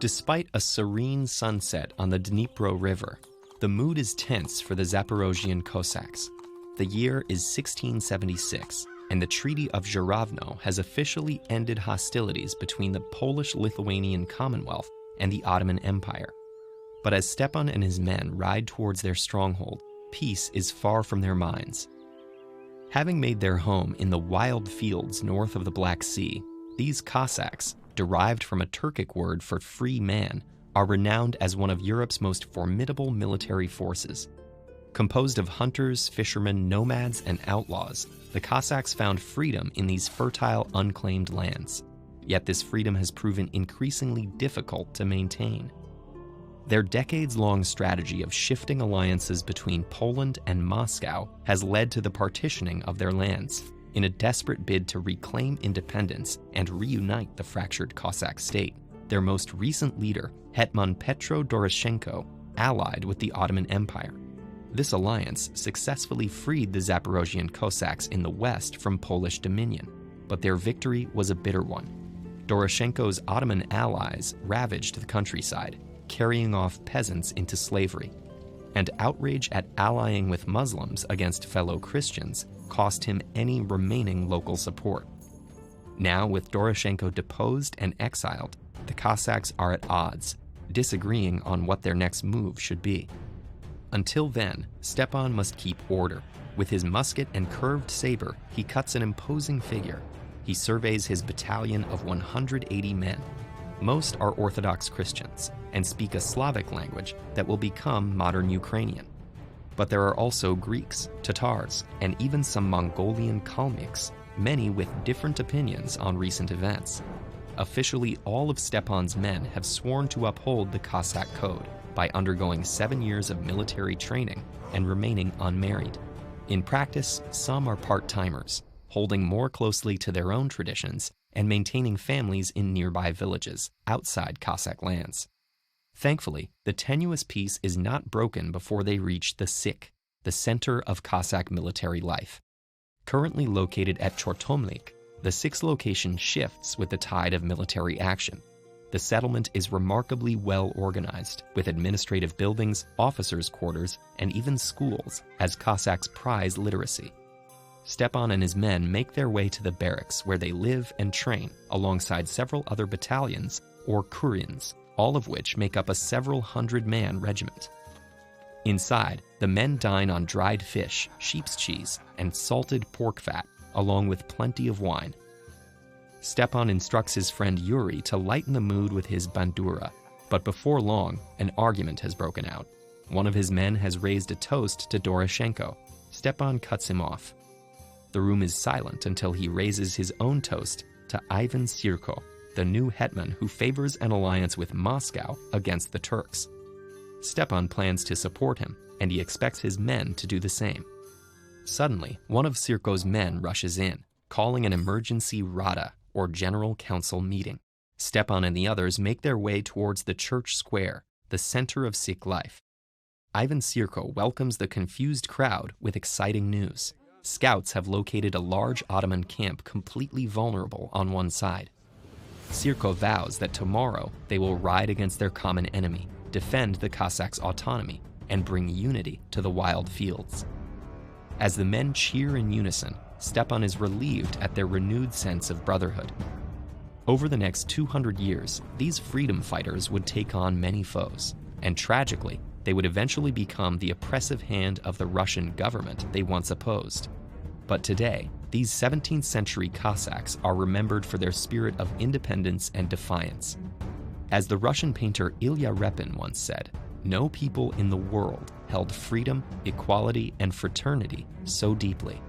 Despite a serene sunset on the Dnipro River, the mood is tense for the Zaporozhian Cossacks. The year is 1676, and the Treaty of Zhuravno has officially ended hostilities between the Polish-Lithuanian Commonwealth and the Ottoman Empire. But as Stepan and his men ride towards their stronghold, peace is far from their minds. Having made their home in the wild fields north of the Black Sea, these Cossacks, derived from a Turkic word for free man, are renowned as one of Europe's most formidable military forces. Composed of hunters, fishermen, nomads, and outlaws, the Cossacks found freedom in these fertile, unclaimed lands. Yet this freedom has proven increasingly difficult to maintain. Their decades-long strategy of shifting alliances between Poland and Moscow has led to the partitioning of their lands, in a desperate bid to reclaim independence and reunite the fractured Cossack state. Their most recent leader, Hetman Petro Doroshenko, allied with the Ottoman Empire. This alliance successfully freed the Zaporozhian Cossacks in the west from Polish dominion, but their victory was a bitter one. Doroshenko's Ottoman allies ravaged the countryside, carrying off peasants into slavery. And outrage at allying with Muslims against fellow Christians cost him any remaining local support. Now, with Doroshenko deposed and exiled, the Cossacks are at odds, disagreeing on what their next move should be. Until then, Stepan must keep order. With his musket and curved saber, he cuts an imposing figure. He surveys his battalion of 180 men. Most are Orthodox Christians and speak a Slavic language that will become modern Ukrainian. But there are also Greeks, Tatars, and even some Mongolian Kalmyks, many with different opinions on recent events. Officially, all of Stepan's men have sworn to uphold the Cossack code by undergoing 7 years of military training and remaining unmarried. In practice, some are part-timers, holding more closely to their own traditions and maintaining families in nearby villages outside Cossack lands. Thankfully, the tenuous peace is not broken before they reach the Syk, the center of Cossack military life. Currently located at Chortomlik, the Syk's location shifts with the tide of military action. The settlement is remarkably well organized, with administrative buildings, officers' quarters, and even schools, as Cossacks prize literacy. Stepan and his men make their way to the barracks where they live and train alongside several other battalions, or kurens, all of which make up a several hundred-man regiment. Inside, the men dine on dried fish, sheep's cheese, and salted pork fat, along with plenty of wine. Stepan instructs his friend Yuri to lighten the mood with his bandura, but before long, an argument has broken out. One of his men has raised a toast to Doroshenko. Stepan cuts him off. The room is silent until he raises his own toast to Ivan Sirko, the new hetman who favors an alliance with Moscow against the Turks. Stepan plans to support him, and he expects his men to do the same. Suddenly, one of Sirko's men rushes in, calling an emergency Rada, or General Council meeting. Stepan and the others make their way towards the church square, the center of Syk life. Ivan Sirko welcomes the confused crowd with exciting news. Scouts have located a large Ottoman camp completely vulnerable on one side. Sirko vows that tomorrow they will ride against their common enemy, defend the Cossacks' autonomy, and bring unity to the wild fields. As the men cheer in unison, Stepan is relieved at their renewed sense of brotherhood. Over the next 200 years, these freedom fighters would take on many foes, and tragically, they would eventually become the oppressive hand of the Russian government they once opposed. But today, these 17th century Cossacks are remembered for their spirit of independence and defiance. As the Russian painter Ilya Repin once said, "No people in the world held freedom, equality, and fraternity so deeply."